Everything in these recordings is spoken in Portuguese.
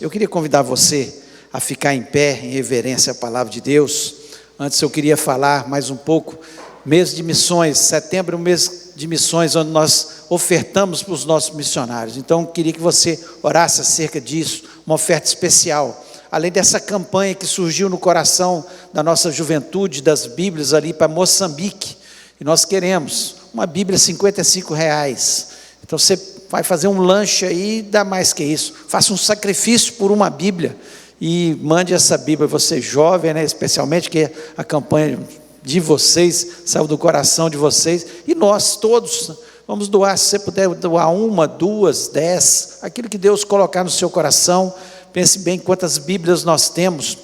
Eu queria convidar você a ficar em pé, em reverência à palavra de Deus. Antes eu queria falar mais um pouco, mês de missões, setembro é um mês de missões, onde nós ofertamos para os nossos missionários. Então eu queria que você orasse acerca disso, uma oferta especial. Além dessa campanha que surgiu no coração da nossa juventude, das Bíblias ali para Moçambique, e nós queremos uma Bíblia R$55. Então você vai fazer um lanche aí, dá mais que isso. Faça um sacrifício por uma Bíblia e mande essa Bíblia. Você jovem, né, especialmente, que a campanha de vocês saiu do coração de vocês. E nós todos vamos doar, se você puder doar 1, 2, 10, aquilo que Deus colocar no seu coração. Pense bem quantas Bíblias nós temos.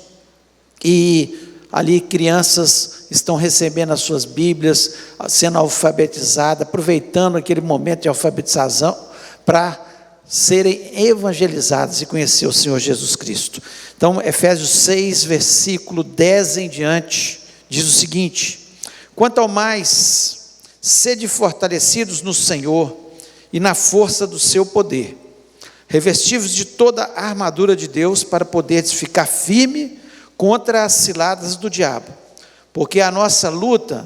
E ali crianças estão recebendo as suas Bíblias, sendo alfabetizadas, aproveitando aquele momento de alfabetização para serem evangelizadas e conhecer o Senhor Jesus Cristo. Então, Efésios 6, versículo 10 em diante, diz o seguinte: quanto ao mais, sede fortalecidos no Senhor e na força do seu poder, revestivos de toda a armadura de Deus, para poderes ficar firme contra as ciladas do diabo, porque a nossa luta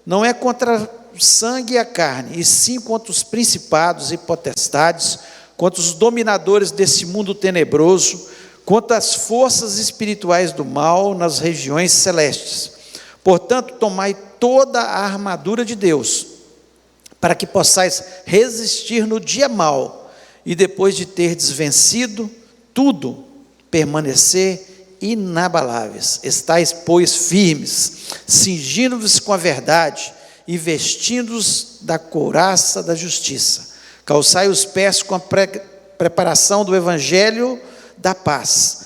não é contra o sangue e a carne, e sim contra os principados e potestades, contra os dominadores desse mundo tenebroso, contra as forças espirituais do mal nas regiões celestes. Portanto, tomai toda a armadura de Deus, para que possais resistir no dia mau, e depois de terdes vencido tudo, permanecer inabaláveis. Estais, pois, firmes, cingindo-vos com a verdade e vestindo-os da couraça da justiça. Calçai os pés com a preparação do evangelho da paz,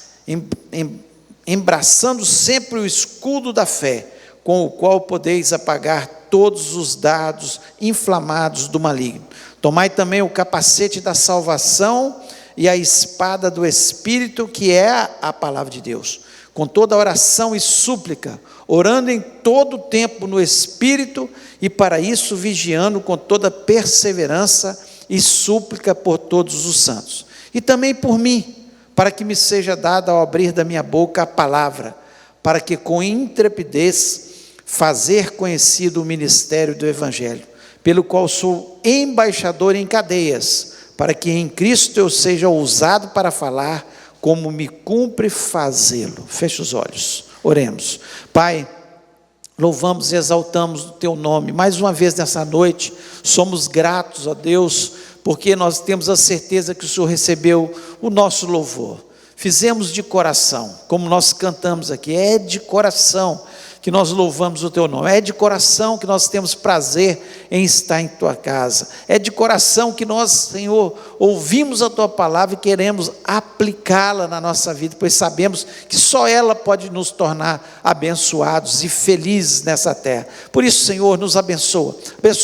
embraçando sempre o escudo da fé, com o qual podeis apagar todos os dardos inflamados do maligno. Tomai também o capacete da salvação e a espada do Espírito, que é a palavra de Deus, com toda oração e súplica, orando em todo o tempo no Espírito, e para isso vigiando com toda perseverança e súplica por todos os santos, e também por mim, para que me seja dada ao abrir da minha boca a palavra, para que com intrepidez fazer conhecido o ministério do Evangelho, pelo qual sou embaixador em cadeias, para que em Cristo eu seja ousado para falar, como me cumpre fazê-lo. Feche os olhos, oremos. Pai, louvamos e exaltamos o Teu nome, mais uma vez nessa noite, somos gratos a Deus, porque nós temos a certeza que o Senhor recebeu o nosso louvor. Fizemos de coração, como nós cantamos aqui, é de coração que nós louvamos o Teu nome, é de coração que nós temos prazer em estar em Tua casa, é de coração que nós, Senhor, ouvimos a Tua palavra e queremos aplicá-la na nossa vida, pois sabemos que só ela pode nos tornar abençoados e felizes nessa terra. Por isso, Senhor, nos abençoa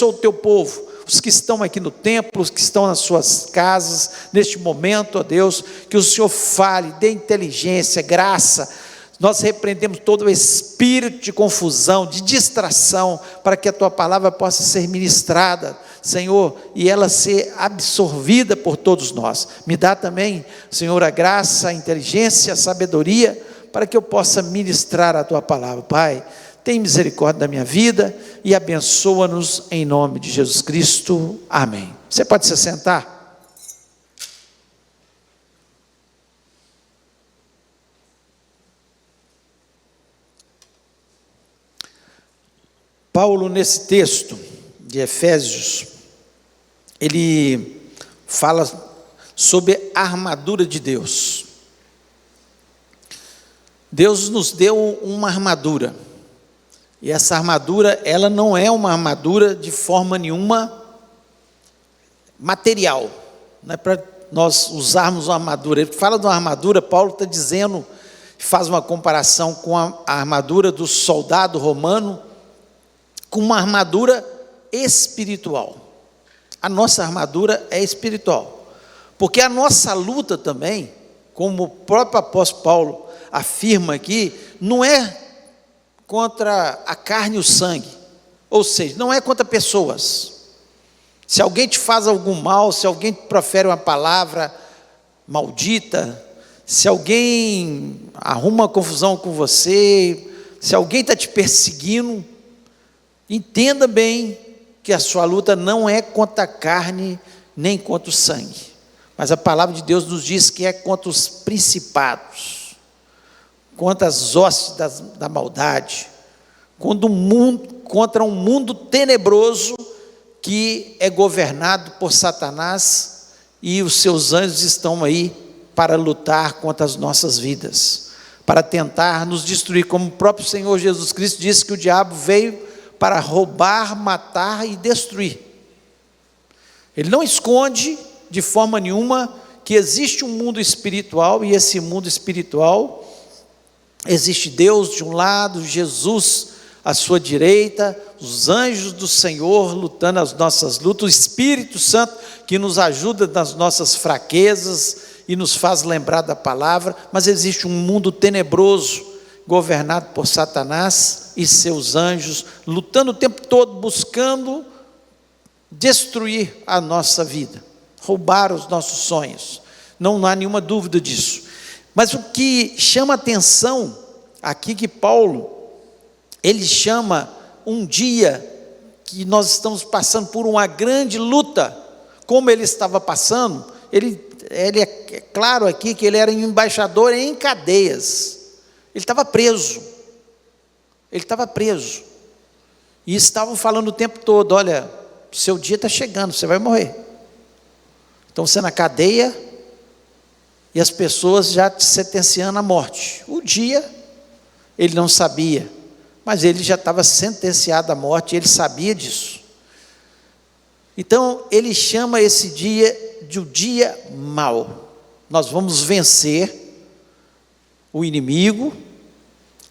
o Teu povo, os que estão aqui no templo, os que estão nas suas casas, neste momento, ó Deus, que o Senhor fale, dê inteligência, graça. Nós repreendemos todo o espírito de confusão, de distração, para que a Tua palavra possa ser ministrada, Senhor, e ela ser absorvida por todos nós. Me dá também, Senhor, a graça, a inteligência, a sabedoria, para que eu possa ministrar a Tua palavra. Pai, tem misericórdia da minha vida e abençoa-nos em nome de Jesus Cristo. Amém. Você pode se sentar? Paulo, nesse texto de Efésios, ele fala sobre a armadura de Deus. Deus nos deu uma armadura, e essa armadura, ela não é uma armadura de forma nenhuma material, não é para nós usarmos uma armadura. Ele fala de uma armadura, Paulo está dizendo, faz uma comparação com a armadura do soldado romano, com uma armadura espiritual. A nossa armadura é espiritual, porque a nossa luta também, como o próprio apóstolo Paulo afirma aqui, não é contra a carne e o sangue, ou seja, não é contra pessoas. Se alguém te faz algum mal, se alguém te profere uma palavra maldita, se alguém arruma uma confusão com você, se alguém está te perseguindo, entenda bem que a sua luta não é contra a carne, nem contra o sangue, mas a palavra de Deus nos diz que é contra os principados, contra as hostes da maldade, contra um mundo tenebroso que é governado por Satanás, e os seus anjos estão aí para lutar contra as nossas vidas, para tentar nos destruir, como o próprio Senhor Jesus Cristo disse que o diabo veio para roubar, matar e destruir. Ele não esconde de forma nenhuma que existe um mundo espiritual, e esse mundo espiritual existe Deus de um lado, Jesus à sua direita, os anjos do Senhor lutando as nossas lutas, o Espírito Santo que nos ajuda nas nossas fraquezas e nos faz lembrar da palavra, mas existe um mundo tenebroso, governado por Satanás e seus anjos, lutando o tempo todo, buscando destruir a nossa vida, roubar os nossos sonhos, não há nenhuma dúvida disso. Mas o que chama atenção aqui, que Paulo, ele chama um dia que nós estamos passando por uma grande luta, como ele estava passando, ele é claro aqui que ele era um embaixador em cadeias, ele estava preso, e estavam falando o tempo todo: olha, o seu dia está chegando, você vai morrer. Então você na cadeia, e as pessoas já te sentenciando à morte. O dia, ele não sabia, mas ele já estava sentenciado à morte, ele sabia disso. Então ele chama esse dia de o dia mau. Nós vamos vencer o inimigo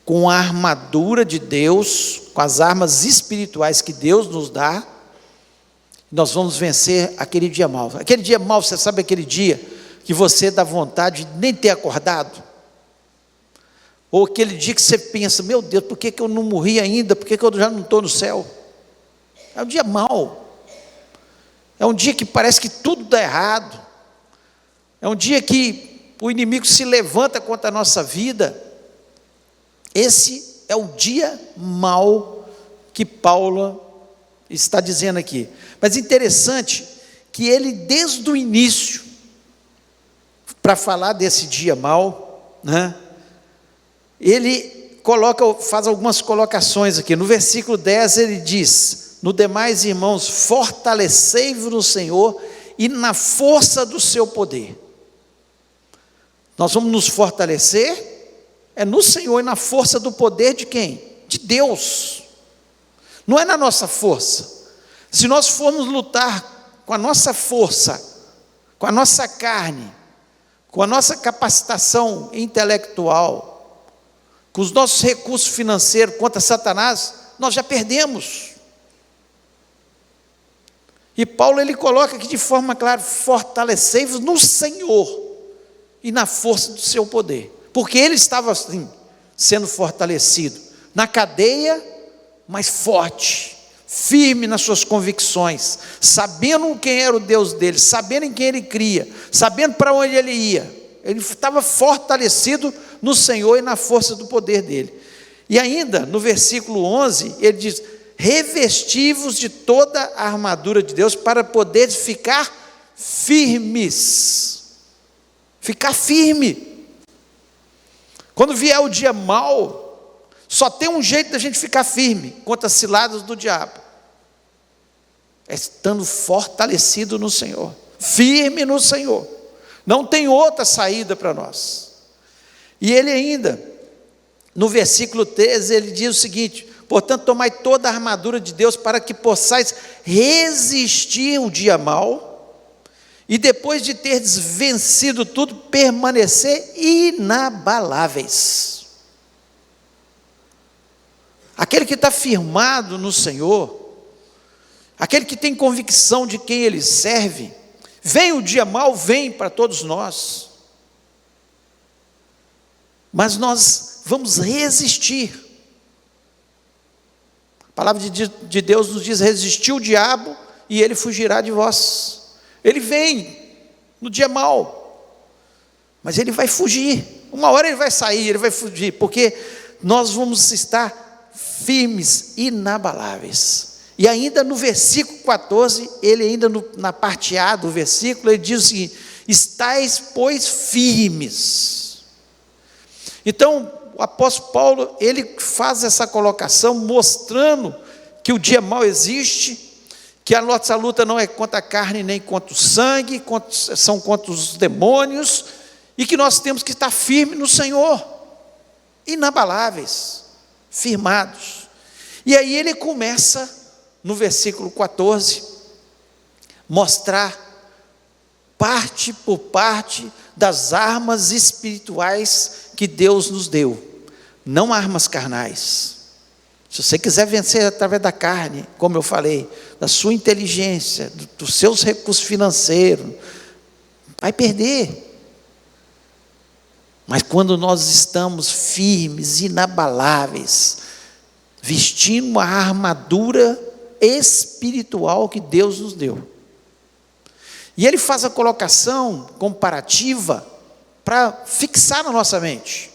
com a armadura de Deus, com as armas espirituais que Deus nos dá. Nós vamos vencer aquele dia mau. Aquele dia mau, você sabe, aquele dia que você dá vontade de nem ter acordado, ou aquele dia que você pensa: meu Deus, por que eu não morri ainda? Por que eu já não estou no céu? É um dia mau. É um dia que parece que tudo dá errado. É um dia que o inimigo se levanta contra a nossa vida. Esse é o dia mau que Paulo está dizendo aqui. Mas interessante que ele, desde o início, para falar desse dia mau, né, ele faz algumas colocações aqui. No versículo 10 ele diz: no demais, irmãos, fortalecei-vos no Senhor e na força do seu poder. Nós vamos nos fortalecer no Senhor e na força do poder de quem? De Deus. Não é na nossa força. Se nós formos lutar com a nossa força, com a nossa carne, com a nossa capacitação intelectual, com os nossos recursos financeiros contra Satanás, nós já perdemos. E Paulo, ele coloca aqui de forma clara: fortalecei-vos no Senhor e na força do seu poder. Porque ele estava assim, sendo fortalecido, na cadeia, mas forte, firme nas suas convicções, sabendo quem era o Deus dele, sabendo em quem ele cria, sabendo para onde ele ia. Ele estava fortalecido no Senhor e na força do poder dele. E ainda, no versículo 11, ele diz: revesti-vos de toda a armadura de Deus para poder ficar firmes. Ficar firme. Quando vier o dia mau, só tem um jeito da gente ficar firme contra as ciladas do diabo: é estando fortalecido no Senhor, firme no Senhor. Não tem outra saída para nós. E ele ainda, no versículo 13, ele diz o seguinte: portanto, tomai toda a armadura de Deus para que possais resistir o dia mau, e depois de teres vencido tudo, permanecer inabaláveis. Aquele que está firmado no Senhor, aquele que tem convicção de quem ele serve, vem o dia mau, vem para todos nós, mas nós vamos resistir. A palavra de Deus nos diz: resistir o diabo e ele fugirá de vós. Ele vem no dia mau, mas ele vai fugir. Uma hora ele vai sair, ele vai fugir, porque nós vamos estar firmes, inabaláveis. E ainda no versículo 14, ele ainda na parte A do versículo, ele diz o seguinte: estais, pois, firmes. Então, o apóstolo Paulo, ele faz essa colocação, mostrando que o dia mau existe, que a nossa luta não é contra a carne nem contra o sangue, são contra os demônios, e que nós temos que estar firmes no Senhor, inabaláveis, firmados. E aí ele começa, no versículo 14, mostrar parte por parte das armas espirituais que Deus nos deu, não armas carnais. Se você quiser vencer através da carne, como eu falei, da sua inteligência, dos seus recursos financeiros, vai perder. Mas quando nós estamos firmes, inabaláveis, vestindo uma armadura espiritual que Deus nos deu. E ele faz a colocação comparativa para fixar na nossa mente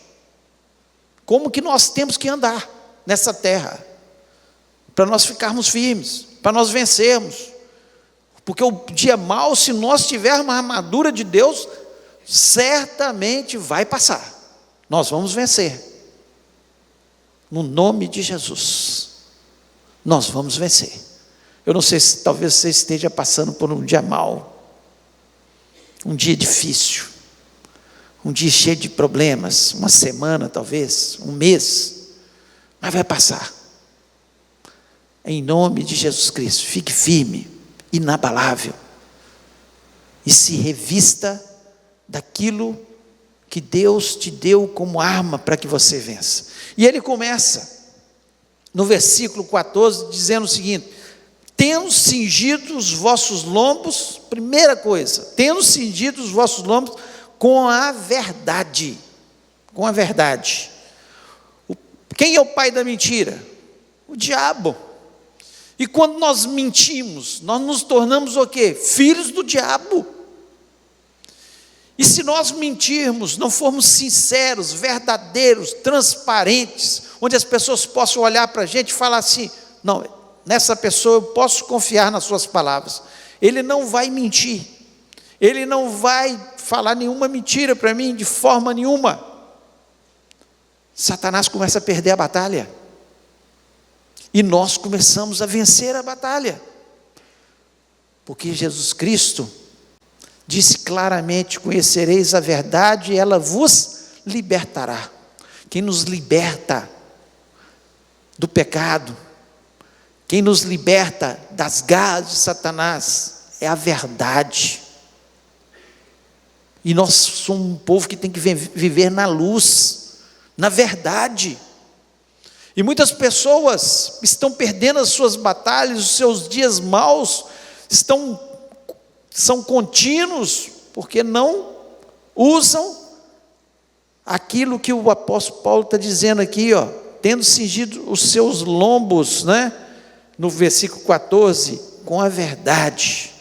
como que nós temos que andar nessa terra, para nós ficarmos firmes, para nós vencermos. Porque o dia mau, se nós tivermos a armadura de Deus, certamente vai passar. Nós vamos vencer. No nome de Jesus, nós vamos vencer. Eu não sei se talvez você esteja passando por um dia mau, um dia difícil, um dia cheio de problemas, uma semana talvez, um mês, mas vai passar. Em nome de Jesus Cristo, fique firme, inabalável, e se revista daquilo que Deus te deu como arma para que você vença. E ele começa no versículo 14 dizendo o seguinte: tendo cingido os vossos lombos, primeira coisa, tendo cingido os vossos lombos com a verdade. Com a verdade. Quem é o pai da mentira? O diabo. E quando nós mentimos, nós nos tornamos o quê? Filhos do diabo. E se nós mentirmos, não formos sinceros, verdadeiros, transparentes, onde as pessoas possam olhar para a gente e falar assim: não, nessa pessoa eu posso confiar nas suas palavras, ele não vai mentir, ele não vai falar nenhuma mentira para mim, de forma nenhuma. Satanás começa a perder a batalha, e nós começamos a vencer a batalha, porque Jesus Cristo disse claramente: conhecereis a verdade e ela vos libertará. Quem nos liberta do pecado, quem nos liberta das garras de Satanás, é a verdade. E nós somos um povo que tem que viver na luz, na verdade. E muitas pessoas estão perdendo as suas batalhas, os seus dias maus são contínuos, porque não usam aquilo que o apóstolo Paulo está dizendo aqui, ó, tendo cingido os seus lombos, né? No versículo 14, com a verdade.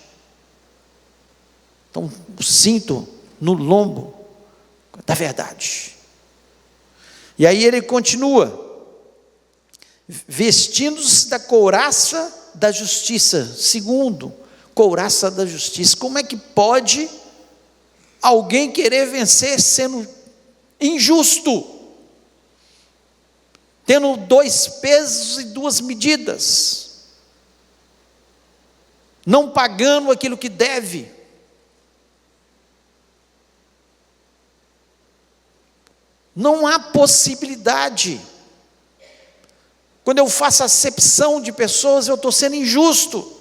Então, o cinto no lombo da verdade. E aí ele continua: vestindo-se da couraça da justiça. Segundo, couraça da justiça. Como é que pode alguém querer vencer sendo injusto, tendo 2 pesos e 2 medidas, não pagando aquilo que deve? Não há possibilidade. Quando eu faço acepção de pessoas, eu estou sendo injusto.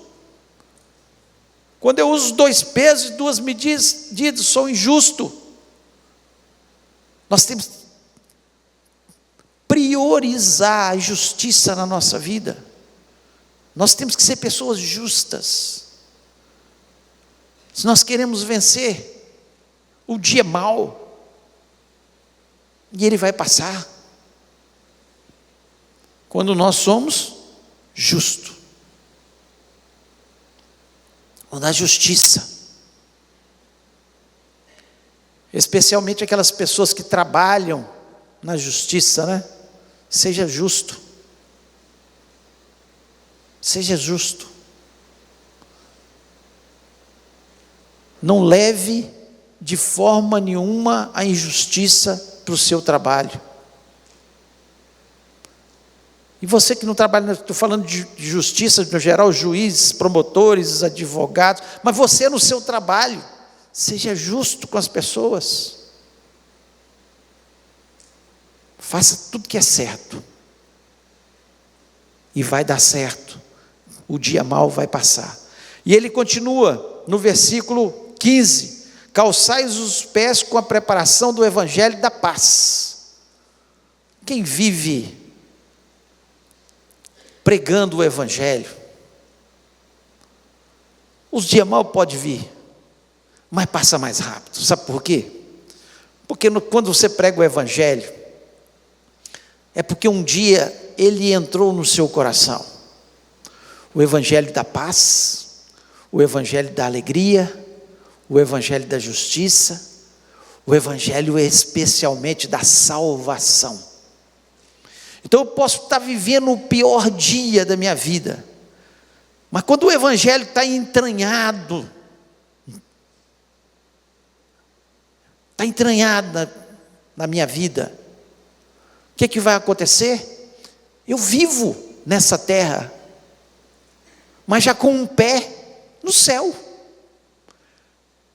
Quando eu uso 2 pesos e 2 medidas, sou injusto. Nós temos que priorizar a justiça na nossa vida. Nós temos que ser pessoas justas. Se nós queremos vencer o dia mau, e ele vai passar, quando nós somos justos, quando há justiça. especialmente aquelas pessoas que trabalham na justiça, né? Seja justo. Seja justo. Não leve de forma nenhuma a injustiça para o seu trabalho. E você que não trabalha, estou falando de justiça, no geral, juízes, promotores, advogados, mas você no seu trabalho, seja justo com as pessoas. Faça tudo que é certo. E vai dar certo. O dia mau vai passar. E ele continua no versículo 15: calçais os pés com a preparação do evangelho da paz. Quem vive pregando o evangelho, os dias maus podem vir, mas passa mais rápido. Sabe por quê? Porque quando você prega o evangelho, é porque um dia ele entrou no seu coração. O evangelho da paz, o evangelho da alegria, o evangelho da justiça, o evangelho especialmente da salvação. Então eu posso estar vivendo o pior dia da minha vida, mas quando o evangelho está entranhado na minha vida, o que vai acontecer? Eu vivo nessa terra, mas já com um pé no céu.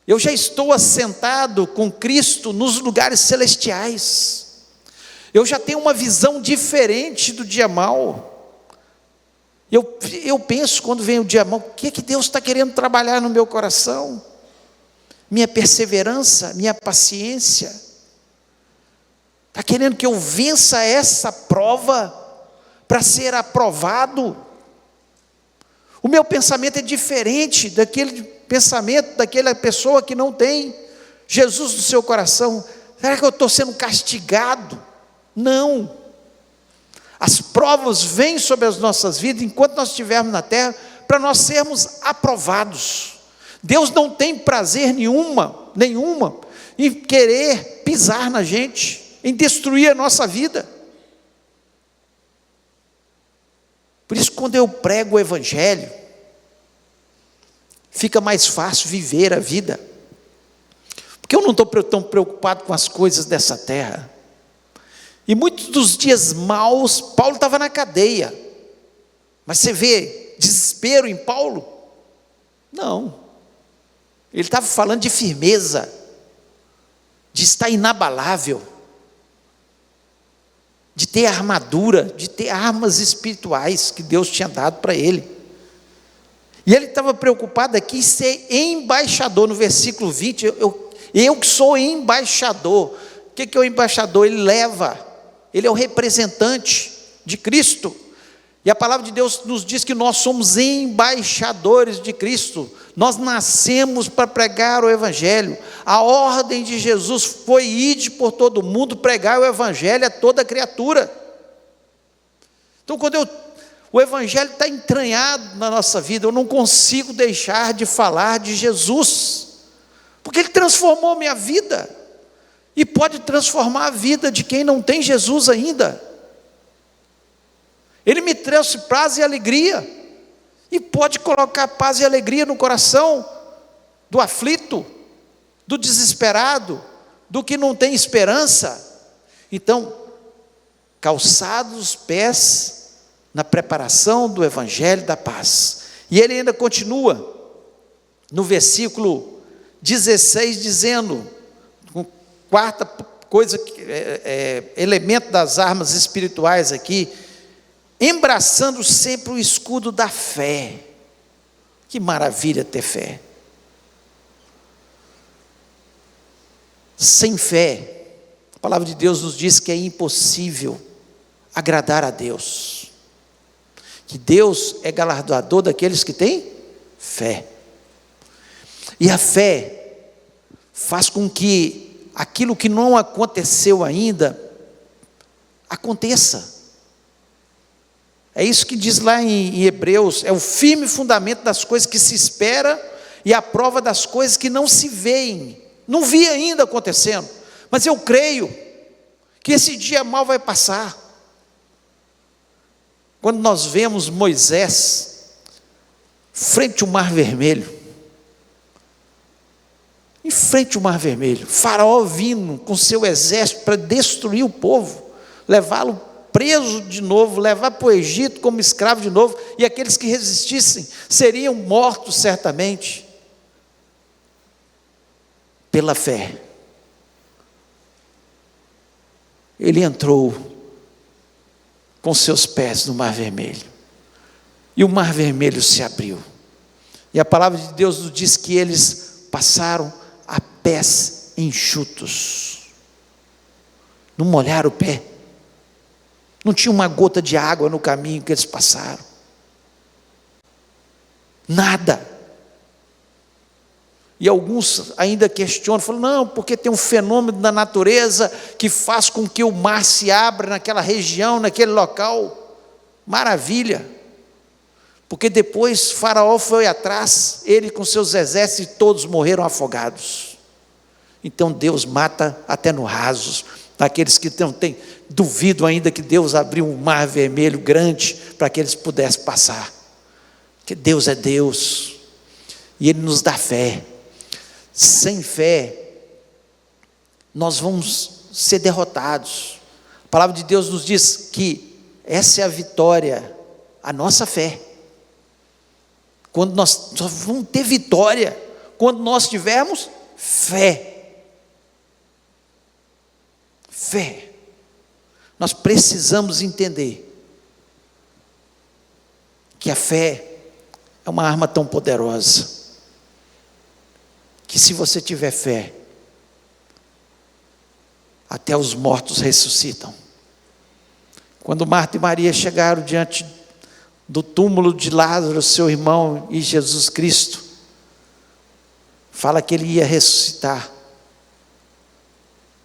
Eu já estou assentado com Cristo nos lugares celestiais. Eu já tenho uma visão diferente do dia mau. Eu penso, quando vem o dia mau, o que Deus está querendo trabalhar no meu coração? Minha perseverança, minha paciência. Está querendo que eu vença essa prova para ser aprovado? O meu pensamento é diferente daquele pensamento daquela pessoa que não tem Jesus no seu coração. Será que eu estou sendo castigado? Não. As provas vêm sobre as nossas vidas enquanto nós estivermos na terra, para nós sermos aprovados. Deus não tem prazer nenhuma em querer pisar na gente, em destruir a nossa vida. Por isso, quando eu prego o evangelho, fica mais fácil viver a vida, porque eu não estou tão preocupado com as coisas dessa terra. E muitos dos dias maus, Paulo estava na cadeia, mas você vê desespero em Paulo? Não, ele estava falando de firmeza, de estar inabalável, de ter armadura, de ter armas espirituais que Deus tinha dado para ele. E ele estava preocupado aqui em ser embaixador. No versículo 20, eu que sou embaixador. O que é o embaixador? Ele é o representante de Cristo. E a palavra de Deus nos diz que nós somos embaixadores de Cristo. Nós nascemos para pregar o evangelho. A ordem de Jesus foi: ide por todo o mundo, pregar o evangelho a toda criatura. Então, quando o evangelho está entranhado na nossa vida, eu não consigo deixar de falar de Jesus, porque ele transformou minha vida, e pode transformar a vida de quem não tem Jesus ainda. Ele me trouxe paz e alegria, e pode colocar paz e alegria no coração do aflito, do desesperado, do que não tem esperança. Então, calçados os pés na preparação do evangelho da paz. E ele ainda continua no versículo 16 dizendo, quarta coisa, elemento das armas espirituais aqui: embraçando sempre o escudo da fé. Que maravilha ter fé. Sem fé, a palavra de Deus nos diz que é impossível agradar a Deus, que Deus é galardoador daqueles que têm fé. E a fé faz com que aquilo que não aconteceu ainda aconteça. É isso que diz lá em Hebreus: é o firme fundamento das coisas que se espera e a prova das coisas que não se veem. não vi ainda acontecendo, mas eu creio que esse dia mal vai passar. Quando nós vemos Moisés frente ao Mar Vermelho, em frente ao Mar Vermelho, Faraó vindo com seu exército para destruir o povo, levá-lo preso de novo, levar para o Egito como escravo de novo, e aqueles que resistissem seriam mortos certamente. Pela fé, ele entrou com seus pés no Mar Vermelho, e o Mar Vermelho se abriu, e a palavra de Deus nos diz que eles passaram a pés enxutos, não molharam o pé, não tinha uma gota de água no caminho que eles passaram, nada. E alguns ainda questionam, falam, não, porque tem um fenômeno da natureza que faz com que o mar se abra naquela região, naquele local. Maravilha, porque depois Faraó foi atrás, ele com seus exércitos, e todos morreram afogados. Então Deus mata até no raso, daqueles que não têm, duvido ainda que Deus abriu um mar vermelho grande, para que eles pudessem passar, porque Deus é Deus, e Ele nos dá fé. Sem fé, nós vamos ser derrotados. A palavra de Deus nos diz que essa é a vitória, a nossa fé. Quando nós só vamos ter vitória, quando nós tivermos fé. Fé. Nós precisamos entender que a fé é uma arma tão poderosa, que se você tiver fé, até os mortos ressuscitam. Quando Marta e Maria chegaram diante do túmulo de Lázaro, seu irmão, e Jesus Cristo fala que ele ia ressuscitar,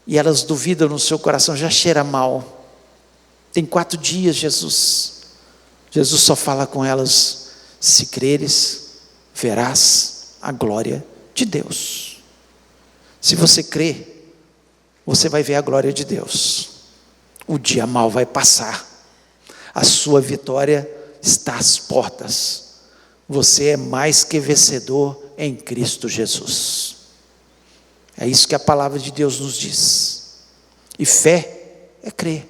e elas duvidam no seu coração, já cheira mal, tem 4 dias Jesus só fala com elas, se creres, verás a glória de Deus. Se você crê, você vai ver a glória de Deus. O dia mau vai passar, a sua vitória está às portas. Você é mais que vencedor em Cristo Jesus. É isso que a palavra de Deus nos diz. E fé é crer.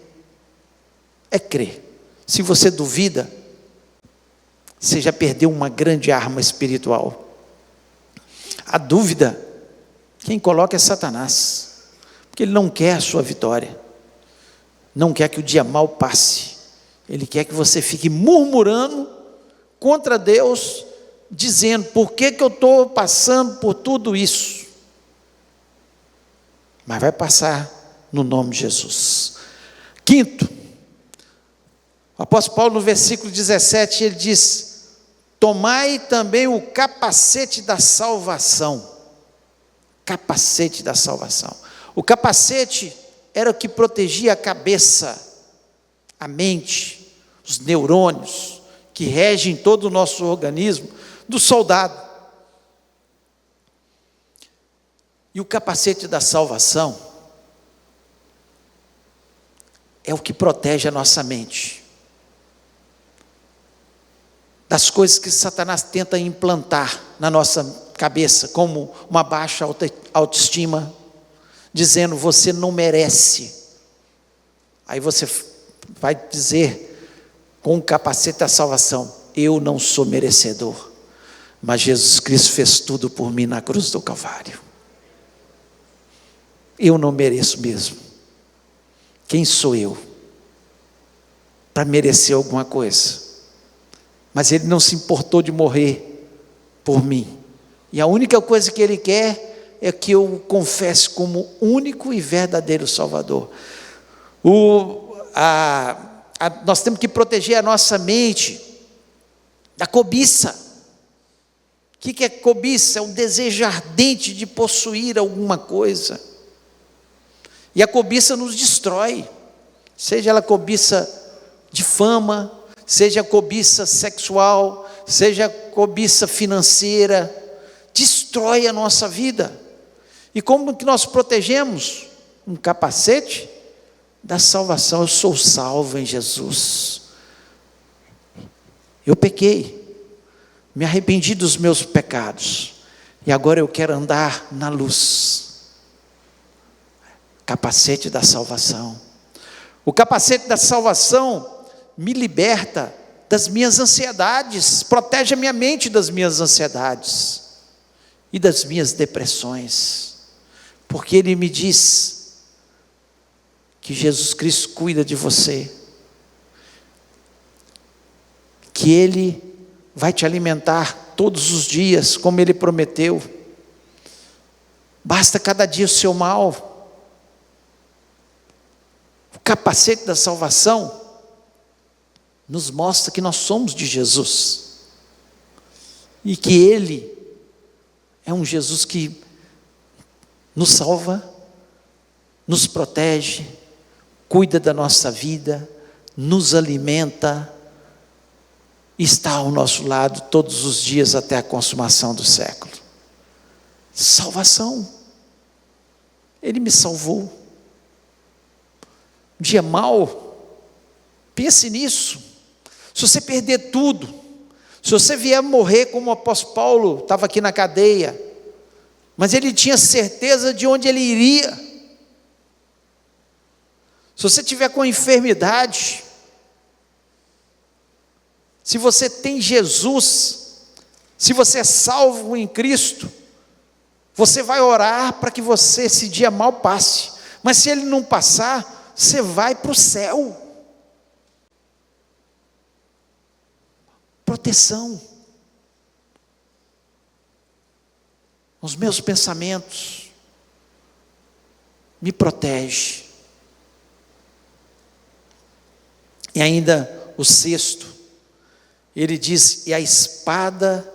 É crer. Se você duvida, você já perdeu uma grande arma espiritual. A dúvida, quem coloca é Satanás, porque ele não quer a sua vitória, não quer que o dia mal passe, ele quer que você fique murmurando contra Deus, dizendo, por que eu estou passando por tudo isso? Mas vai passar no nome de Jesus. Quinto, o apóstolo Paulo no versículo 17, ele diz, tomai também o capacete da salvação. Capacete da salvação. O capacete era o que protegia a cabeça, a mente, os neurônios, que regem todo o nosso organismo, do soldado. E o capacete da salvação é o que protege a nossa mente das coisas que Satanás tenta implantar na nossa cabeça, como uma baixa autoestima, dizendo, você não merece. Aí você vai dizer, com o capacete da salvação, eu não sou merecedor, mas Jesus Cristo fez tudo por mim na cruz do Calvário. Eu não mereço mesmo. Quem sou eu para merecer alguma coisa? Mas Ele não se importou de morrer por mim. E a única coisa que Ele quer é que eu o confesse como único e verdadeiro Salvador. Nós temos que proteger a nossa mente da cobiça. O que é cobiça? É um desejo ardente de possuir alguma coisa. E a cobiça nos destrói. Seja ela cobiça de fama, seja cobiça sexual, seja cobiça financeira, destrói a nossa vida. E como que nós protegemos? Um capacete da salvação. Eu sou salvo em Jesus. Eu pequei, me arrependi dos meus pecados, e agora eu quero andar na luz. Capacete da salvação. O capacete da salvação me liberta das minhas ansiedades, protege a minha mente das minhas ansiedades e das minhas depressões, porque Ele me diz que Jesus Cristo cuida de você, que Ele vai te alimentar todos os dias, como Ele prometeu. Basta cada dia o seu mal. O capacete da salvação nos mostra que nós somos de Jesus, e que Ele é um Jesus que nos salva, nos protege, cuida da nossa vida, nos alimenta, e está ao nosso lado todos os dias até a consumação do século. Salvação. Ele me salvou. Dia mau, pense nisso. Se você perder tudo, se você vier morrer como o apóstolo Paulo, estava aqui na cadeia, mas ele tinha certeza de onde ele iria. Se você tiver com enfermidade, se você tem Jesus, se você é salvo em Cristo, você vai orar para que esse dia mal passe. Mas se ele não passar, você vai para o céu. Proteção. Os meus pensamentos me protegem. E ainda o sexto, ele diz, e a espada,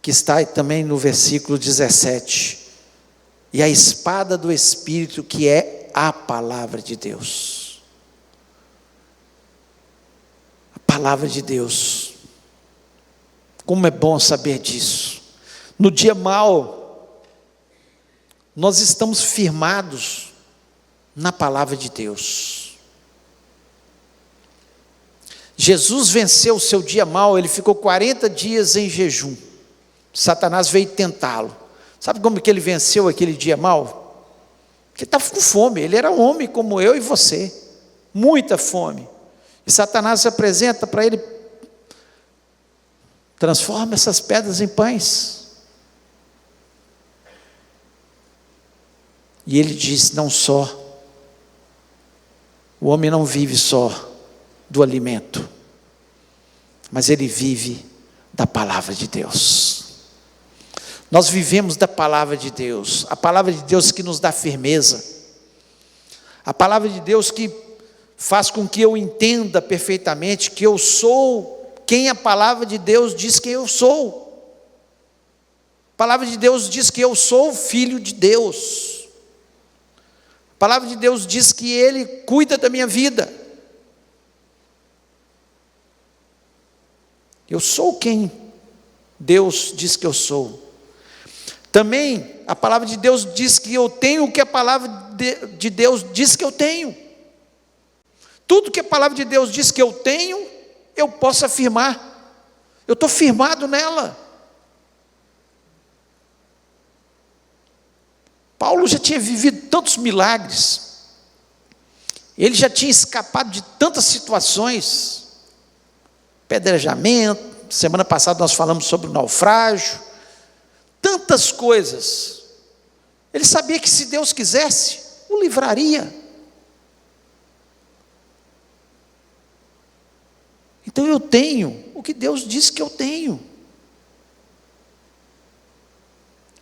que está também no versículo 17, e a espada do Espírito, que é a palavra de Deus. A palavra de Deus. Como é bom saber disso. No dia mau, nós estamos firmados na palavra de Deus. Jesus venceu o seu dia mau, ele ficou 40 dias em jejum. Satanás veio tentá-lo. Sabe como que ele venceu aquele dia mau? Porque estava com fome, ele era homem como eu e você, muita fome. E Satanás se apresenta para ele, transforma essas pedras em pães. E ele diz, não só, o homem não vive só do alimento, mas ele vive da palavra de Deus. Nós vivemos da palavra de Deus, a palavra de Deus que nos dá firmeza, a palavra de Deus que faz com que eu entenda perfeitamente que eu sou quem a palavra de Deus diz que eu sou. A palavra de Deus diz que eu sou filho de Deus. A palavra de Deus diz que Ele cuida da minha vida. Eu sou quem Deus diz que eu sou. Também a palavra de Deus diz que eu tenho o que a palavra de Deus diz que eu tenho. Tudo que a palavra de Deus diz que eu tenho, eu posso afirmar. Eu estou firmado nela. Paulo já tinha vivido tantos milagres. Ele já tinha escapado de tantas situações. Apedrejamento, semana passada nós falamos sobre o naufrágio, tantas coisas. Ele sabia que se Deus quisesse, o livraria. Então eu tenho o que Deus diz que eu tenho.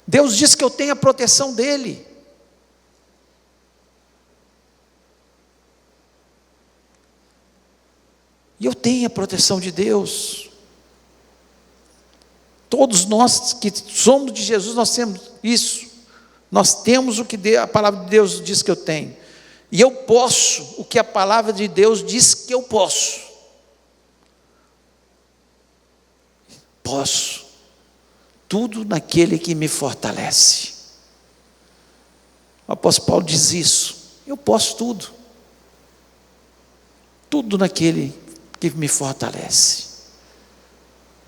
Deus diz que eu tenho a proteção dEle. E eu tenho a proteção de Deus. Todos nós que somos de Jesus, nós temos isso. Nós temos o que a palavra de Deus diz que eu tenho. E eu posso o que a palavra de Deus diz que eu posso. Posso. Tudo naquele que me fortalece. O apóstolo Paulo diz isso: eu posso tudo, tudo naquele que me fortalece.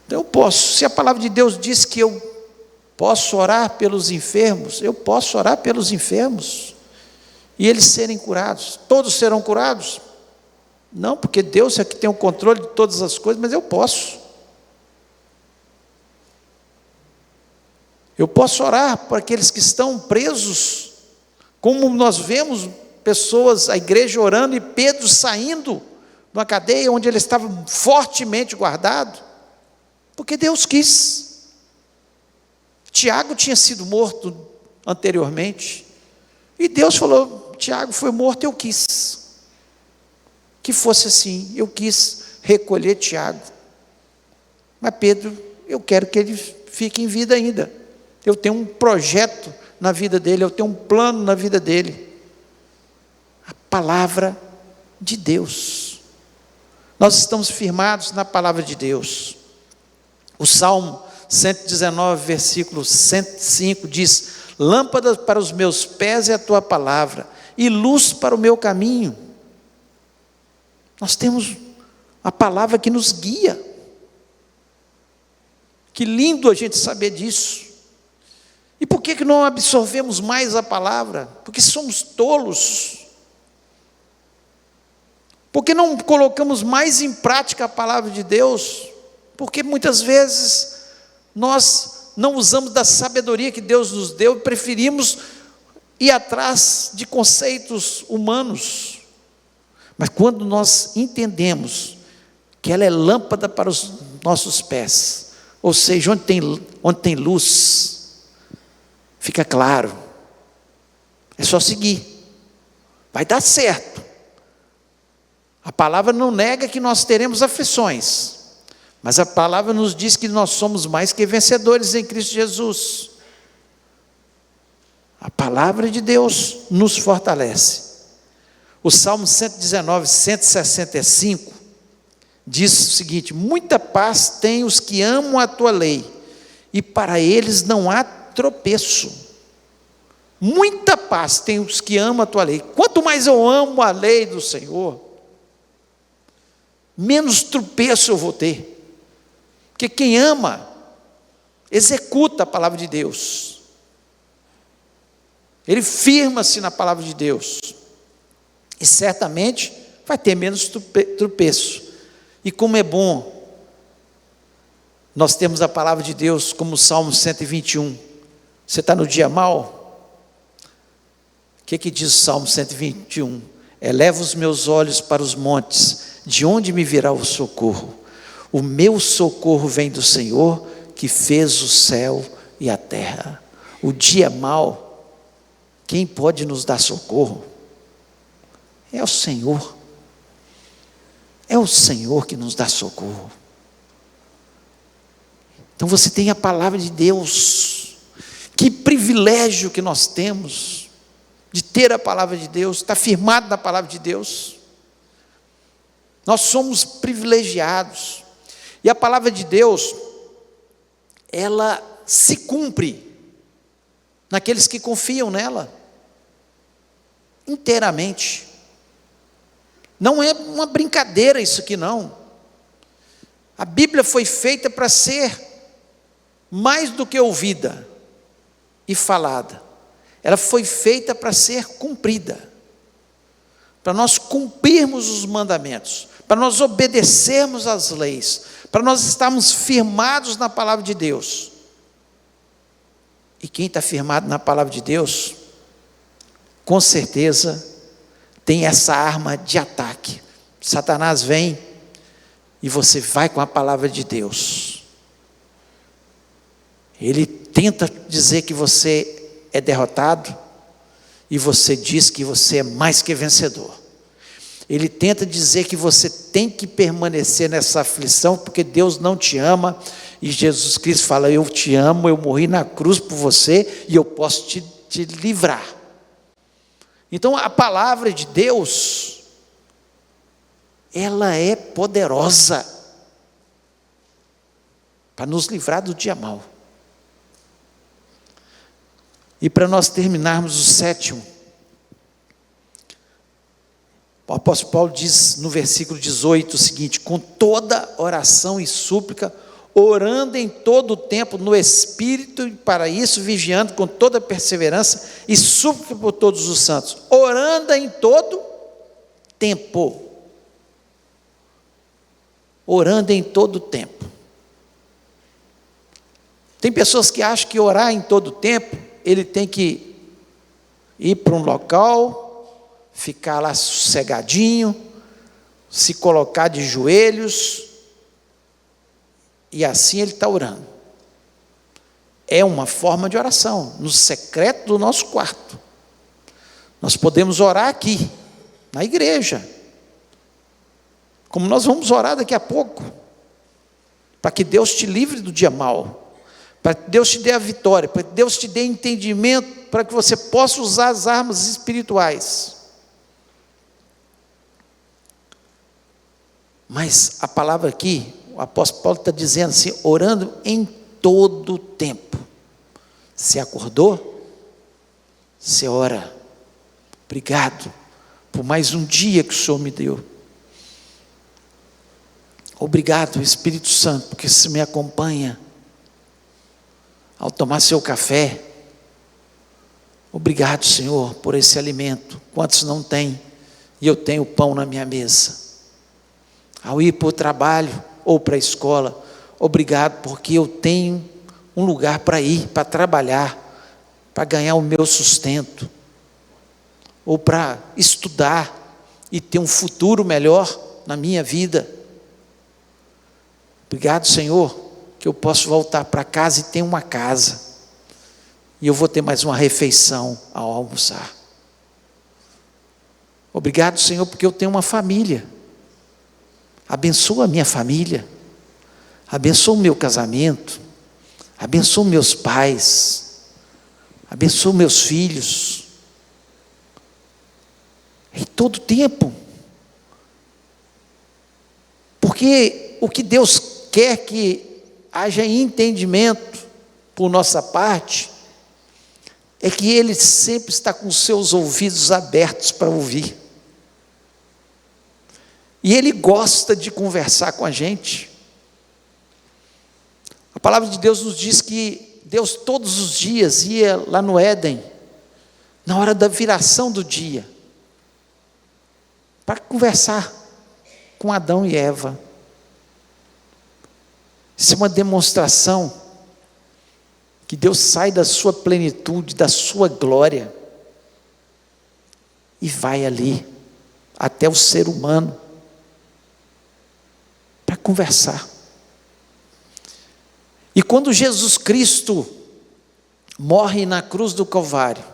Então eu posso, se a palavra de Deus diz que eu posso orar pelos enfermos, eu posso orar pelos enfermos, e eles serem curados. Todos serão curados? Não, porque Deus é que tem o controle de todas as coisas, mas eu posso. Eu posso orar por aqueles que estão presos, como nós vemos pessoas, a igreja orando, e Pedro saindo de uma cadeia onde ele estava fortemente guardado, porque Deus quis. Tiago tinha sido morto anteriormente, e Deus falou: Tiago foi morto, eu quis que fosse assim, eu quis recolher Tiago, mas Pedro, eu quero que ele fique em vida ainda, eu tenho um projeto na vida dele, eu tenho um plano na vida dele. A palavra de Deus, nós estamos firmados na palavra de Deus. O Salmo 119, versículo 105 diz: lâmpada para os meus pés é a tua palavra, e luz para o meu caminho. Nós temos a palavra que nos guia. Que lindo a gente saber disso. E por que não absorvemos mais a palavra? Porque somos tolos. Por que não colocamos mais em prática a palavra de Deus? Porque muitas vezes nós não usamos da sabedoria que Deus nos deu e preferimos ir atrás de conceitos humanos. Mas quando nós entendemos que ela é lâmpada para os nossos pés, ou seja, onde tem luz, fica claro, é só seguir, vai dar certo. A palavra não nega que nós teremos aflições, mas a palavra nos diz que nós somos mais que vencedores em Cristo Jesus. A palavra de Deus nos fortalece. O Salmo 119, 165, diz o seguinte: muita paz têm os que amam a tua lei, e para eles não há tropeço. Muita paz têm os que amam a tua lei. Quanto mais eu amo a lei do Senhor, menos tropeço eu vou ter. Porque quem ama, executa a palavra de Deus. Ele firma-se na palavra de Deus. E certamente vai ter menos tropeço. E como é bom nós temos a palavra de Deus, como o Salmo 121. Você está no dia mau? O que diz o Salmo 121? Eleva os meus olhos para os montes, de onde me virá o socorro? O meu socorro vem do Senhor, que fez o céu e a terra. O dia mau, quem pode nos dar socorro? É o Senhor. É o Senhor que nos dá socorro. Então você tem a palavra de Deus. Que privilégio que nós temos de ter a palavra de Deus, estar firmado na palavra de Deus. Nós somos privilegiados. E a palavra de Deus, ela se cumpre naqueles que confiam nela inteiramente. Não é uma brincadeira isso aqui não. A Bíblia foi feita para ser mais do que ouvida e falada. Ela foi feita para ser cumprida. Para nós cumprirmos os mandamentos, para nós obedecermos às leis, para nós estarmos firmados na palavra de Deus. E quem está firmado na palavra de Deus, com certeza tem essa arma de ataque. Satanás vem e você vai com a palavra de Deus. Ele tenta dizer que você é derrotado e você diz que você é mais que vencedor. Ele tenta dizer que você tem que permanecer nessa aflição porque Deus não te ama, e Jesus Cristo fala: eu te amo, eu morri na cruz por você e eu posso te livrar. Então a palavra de Deus, ela é poderosa para nos livrar do dia mau. E para nós terminarmos o 7º, o apóstolo Paulo diz no versículo 18 o seguinte: com toda oração e súplica, orando em todo o tempo no Espírito, e para isso vigiando com toda perseverança e súplica por todos os santos, orando em todo tempo. Orando em todo tempo. Tem pessoas que acham que orar em todo tempo, ele tem que ir para um local, ficar lá sossegadinho, se colocar de joelhos, e assim ele está orando. É uma forma de oração, no secreto do nosso quarto. Nós podemos orar aqui, na igreja, como nós vamos orar daqui a pouco, para que Deus te livre do dia mau, para que Deus te dê a vitória, para que Deus te dê entendimento, para que você possa usar as armas espirituais. Mas a palavra aqui, o apóstolo Paulo está dizendo assim, orando em todo o tempo. Você acordou? Você ora. Obrigado por mais um dia que o Senhor me deu. Obrigado, Espírito Santo, porque você me acompanha ao tomar seu café. Obrigado, Senhor, por esse alimento. Quantos não têm? E eu tenho pão na minha mesa. Ao ir para o trabalho ou para a escola, obrigado, porque eu tenho um lugar para ir, para trabalhar, para ganhar o meu sustento, ou para estudar e ter um futuro melhor na minha vida. Obrigado, Senhor, que eu posso voltar para casa e ter uma casa, e eu vou ter mais uma refeição ao almoçar. Obrigado, Senhor, porque eu tenho uma família. Abençoa a minha família, abençoa o meu casamento, abençoa meus pais, abençoa meus filhos, em todo tempo, porque o que Deus quer que haja entendimento por nossa parte, é que Ele sempre está com os seus ouvidos abertos para ouvir, e Ele gosta de conversar com a gente. A palavra de Deus nos diz que Deus todos os dias ia lá no Éden, na hora da viração do dia, para conversar com Adão e Eva. Isso é uma demonstração que Deus sai da sua plenitude, da sua glória, e vai ali, até o ser humano, para conversar. E quando Jesus Cristo morre na cruz do Calvário,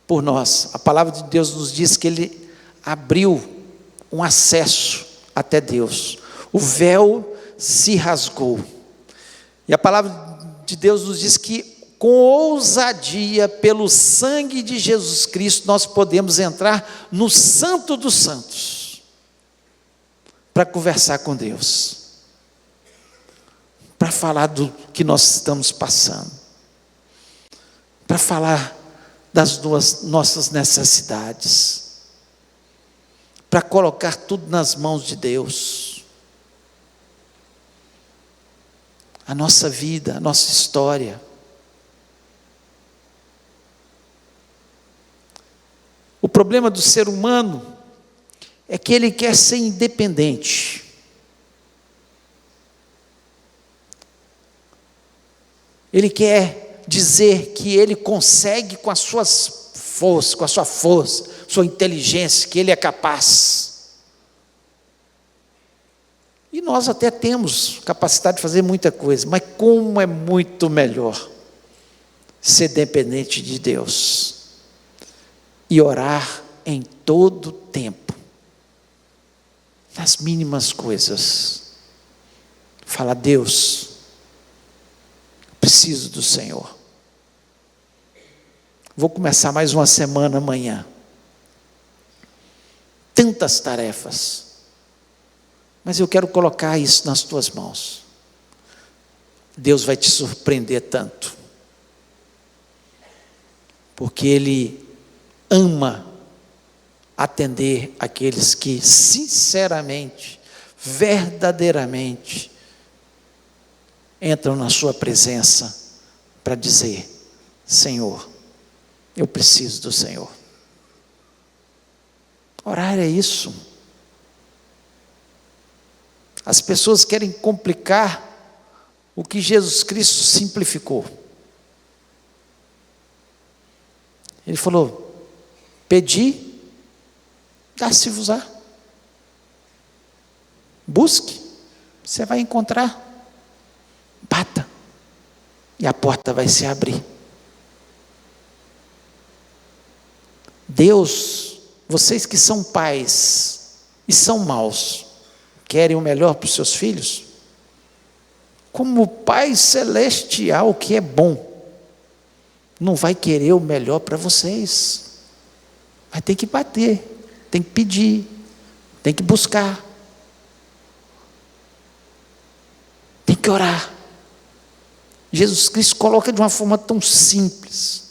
por nós, a palavra de Deus nos diz que Ele abriu um acesso até Deus, o véu se rasgou, e a palavra de Deus nos diz que com ousadia, pelo sangue de Jesus Cristo, nós podemos entrar no Santo dos Santos, para conversar com Deus, para falar do que nós estamos passando, para falar das nossas necessidades, para colocar tudo nas mãos de Deus, a nossa vida, a nossa história. O problema do ser humano é que ele quer ser independente. Ele quer dizer que ele consegue com as suas forças, com a sua força, sua inteligência, que ele é capaz. E nós até temos capacidade de fazer muita coisa, mas como é muito melhor ser dependente de Deus e orar em todo tempo, nas mínimas coisas. Fala: Deus, preciso do Senhor. Vou começar mais uma semana amanhã. Tantas tarefas, mas eu quero colocar isso nas tuas mãos. Deus vai te surpreender tanto. porque Ele ama atender aqueles que sinceramente, verdadeiramente entram na sua presença para dizer: Senhor, eu preciso do Senhor. Orar é isso. As pessoas querem complicar o que Jesus Cristo simplificou. Ele falou: pedi, dá-se-vos-á. Busque, você vai encontrar. Bata, e a porta vai se abrir. Deus, vocês que são pais e são maus, querem o melhor para os seus filhos? Como o Pai Celestial, que é bom, não vai querer o melhor para vocês. Vai ter que bater, tem que pedir, tem que buscar, tem que orar. Jesus Cristo coloca de uma forma tão simples,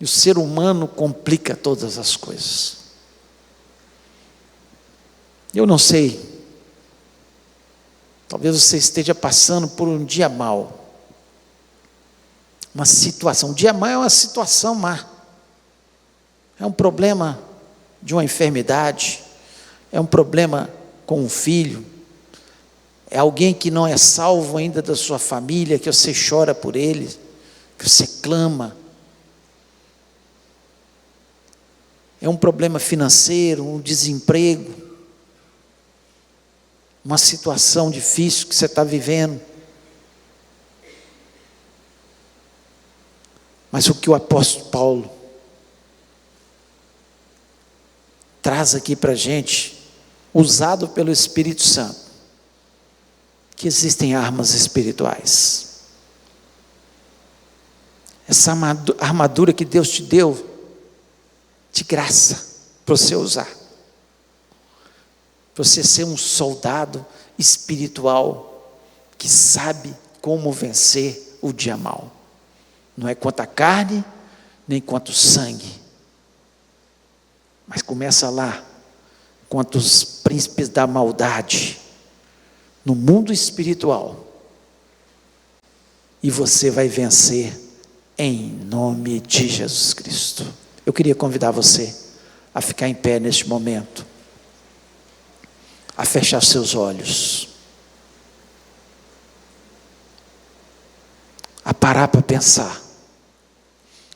e o ser humano complica todas as coisas. Eu não sei, talvez você esteja passando por um dia mau, uma situação. Um dia mau é uma situação má, é um problema de uma enfermidade, é um problema com um filho, é alguém que não é salvo ainda da sua família, que você chora por ele, que você clama. É um problema financeiro, um desemprego, uma situação difícil que você está vivendo. Mas o que o apóstolo Paulo traz aqui para a gente, usado pelo Espírito Santo, que existem armas espirituais. Essa armadura que Deus te deu, de graça, para você usar. Para você ser um soldado espiritual, que sabe como vencer o dia mau. Não é quanto a carne, nem quanto o sangue. Mas começa lá, quanto os príncipes da maldade, no mundo espiritual. E você vai vencer em nome de Jesus Cristo. Eu queria convidar você a ficar em pé neste momento, a fechar seus olhos, a parar para pensar.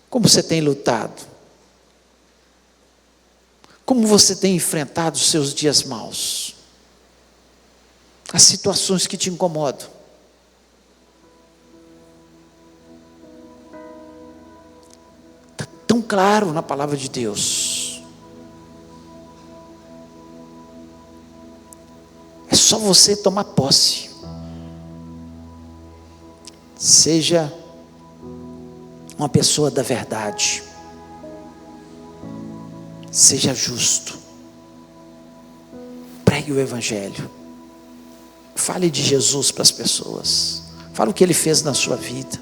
Como você tem lutado? Como você tem enfrentado os seus dias maus? As situações que te incomodam? Está tão claro na palavra de Deus. É só você tomar posse. Seja uma pessoa da verdade. Seja justo. Pregue o Evangelho. Fale de Jesus para as pessoas. Fale o que Ele fez na sua vida.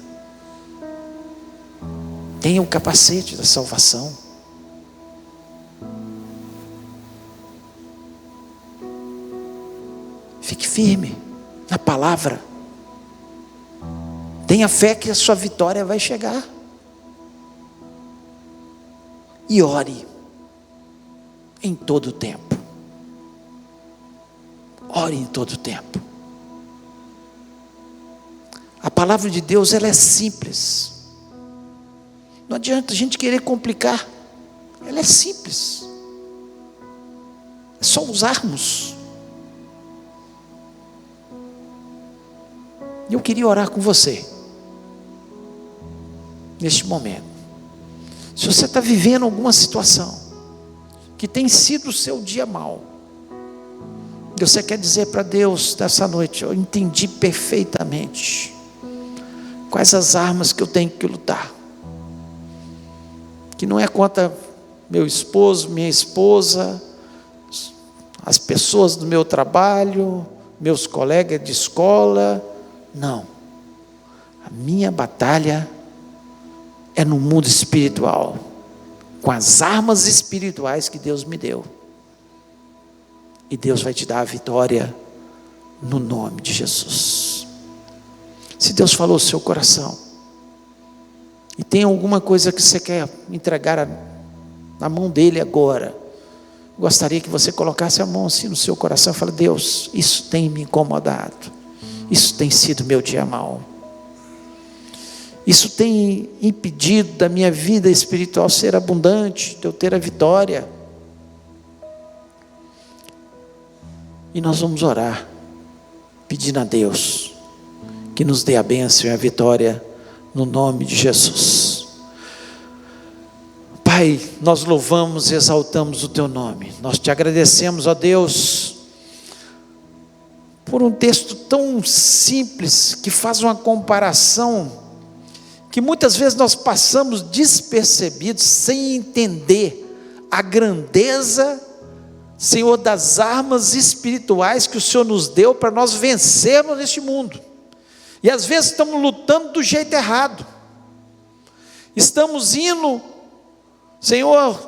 Tenha o capacete da salvação. Fique firme na palavra. Tenha fé que a sua vitória vai chegar. E ore em todo o tempo. Ore em todo o tempo. A palavra de Deus, ela é simples. Não adianta a gente querer complicar. Ela é simples. É só usarmos. E eu queria orar com você neste momento. Se você está vivendo alguma situação que tem sido o seu dia mau, você quer dizer para Deus nessa noite: eu entendi perfeitamente quais as armas que eu tenho que lutar, que não é contra meu esposo, minha esposa, as pessoas do meu trabalho, meus colegas de escola. Não, a minha batalha é é no mundo espiritual, com as armas espirituais que Deus me deu. E Deus vai te dar a vitória no nome de Jesus. Se Deus falou no seu coração, e tem alguma coisa que você quer entregar na mão dele agora, gostaria que você colocasse a mão assim no seu coração e fale: Deus, isso tem me incomodado, isso tem sido meu dia mau, isso tem impedido da minha vida espiritual ser abundante, de eu ter a vitória. E nós vamos orar, pedindo a Deus que nos dê a bênção e a vitória no nome de Jesus. Pai, nós louvamos e exaltamos o Teu nome. Nós te agradecemos, ó Deus, por um texto tão simples, que faz uma comparação, que muitas vezes nós passamos despercebidos, sem entender a grandeza, Senhor, das armas espirituais que o Senhor nos deu para nós vencermos neste mundo. E às vezes estamos lutando do jeito errado, estamos indo, Senhor,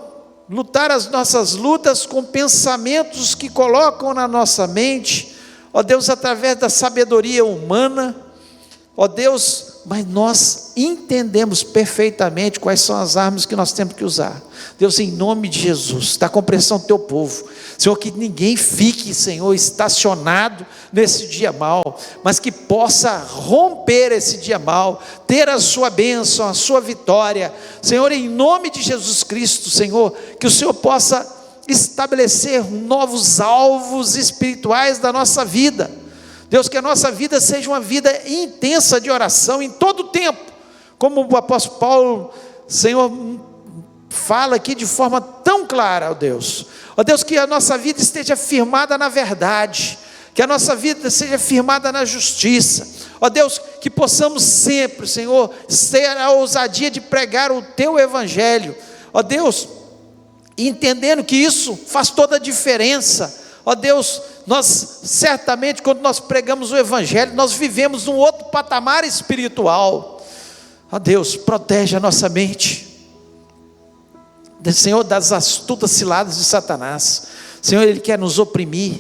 lutar as nossas lutas com pensamentos que colocam na nossa mente, ó Deus, através da sabedoria humana, ó Deus, mas nós entendemos perfeitamente quais são as armas que nós temos que usar. Deus, em nome de Jesus, dá compreensão do Teu povo, Senhor, que ninguém fique, Senhor, estacionado nesse dia mau, mas que possa romper esse dia mau, ter a Sua bênção, a Sua vitória, Senhor, em nome de Jesus Cristo, Senhor, que o Senhor possa estabelecer novos alvos espirituais da nossa vida. Deus, que a nossa vida seja uma vida intensa de oração em todo o tempo, como o apóstolo Paulo, Senhor, fala aqui de forma tão clara, ó Deus. Ó Deus, que a nossa vida esteja firmada na verdade, que a nossa vida seja firmada na justiça. Ó Deus, que possamos sempre, Senhor, ter a ousadia de pregar o Teu Evangelho. Ó Deus, entendendo que isso faz toda a diferença. Ó Deus, nós certamente, quando nós pregamos o Evangelho, nós vivemos num outro patamar espiritual. Ó Deus, protege a nossa mente, Senhor, das astutas ciladas de Satanás. Senhor, ele quer nos oprimir,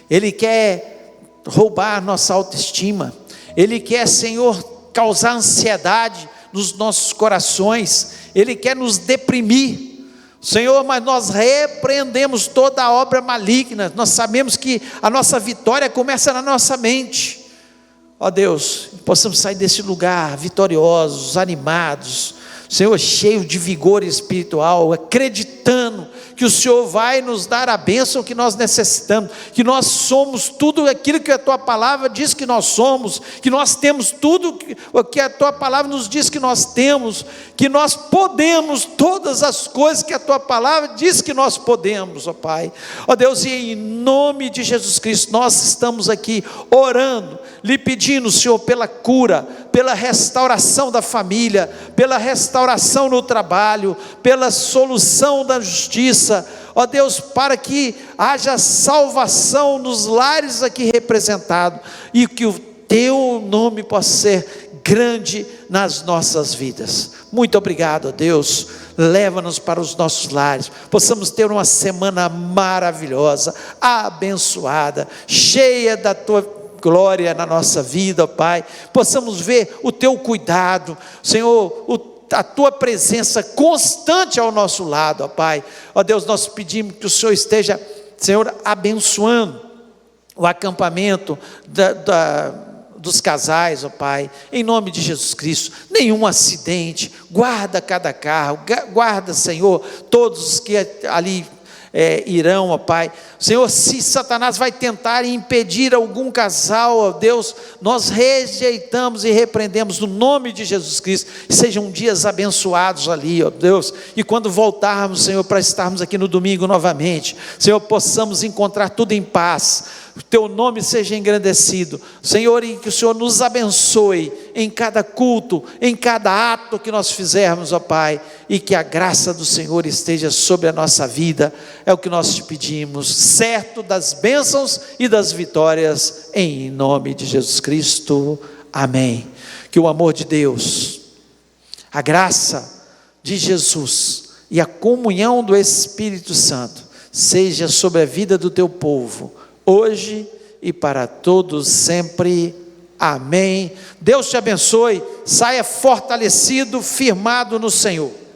ele quer roubar a nossa autoestima, ele quer, Senhor, causar ansiedade nos nossos corações, ele quer nos deprimir, Senhor, mas nós repreendemos toda a obra maligna. Nós sabemos que a nossa vitória começa na nossa mente. Ó Deus, possamos sair desse lugar vitoriosos, animados, Senhor, cheio de vigor espiritual, acreditando que o Senhor vai nos dar a bênção que nós necessitamos, que nós somos tudo aquilo que a Tua palavra diz que nós somos, que nós temos tudo o que a Tua palavra nos diz que nós temos, que nós podemos todas as coisas que a Tua palavra diz que nós podemos, ó Pai. Ó Deus, e em nome de Jesus Cristo, nós estamos aqui orando, lhe pedindo, Senhor, pela cura, pela restauração da família, pela restauração no trabalho, pela solução da justiça, ó Deus, para que haja salvação nos lares aqui representados, e que o Teu nome possa ser grande nas nossas vidas. Muito obrigado, ó Deus, leva-nos para os nossos lares, possamos ter uma semana maravilhosa, abençoada, cheia da Tua glória na nossa vida, ó Pai, possamos ver o Teu cuidado, Senhor, a Tua presença constante ao nosso lado, ó Pai. Ó Deus, nós pedimos que o Senhor esteja, Senhor, abençoando o acampamento dos casais, ó Pai, em nome de Jesus Cristo. Nenhum acidente, guarda cada carro, guarda, Senhor, todos os que ali irão, ó Pai. Senhor, se Satanás vai tentar impedir algum casal, ó Deus, nós rejeitamos e repreendemos no nome de Jesus Cristo. Sejam dias abençoados ali, ó Deus, e quando voltarmos, Senhor, para estarmos aqui no domingo novamente, Senhor, possamos encontrar tudo em paz, o Teu nome seja engrandecido, Senhor, e que o Senhor nos abençoe em cada culto, em cada ato que nós fizermos, ó Pai, e que a graça do Senhor esteja sobre a nossa vida. É o que nós te pedimos, certo das bênçãos e das vitórias, em nome de Jesus Cristo, amém. Que o amor de Deus, A graça de Jesus e a comunhão do Espírito Santo seja sobre a vida do teu povo, hoje e para todos sempre. Amém. Deus te abençoe. Saia fortalecido, firmado no Senhor.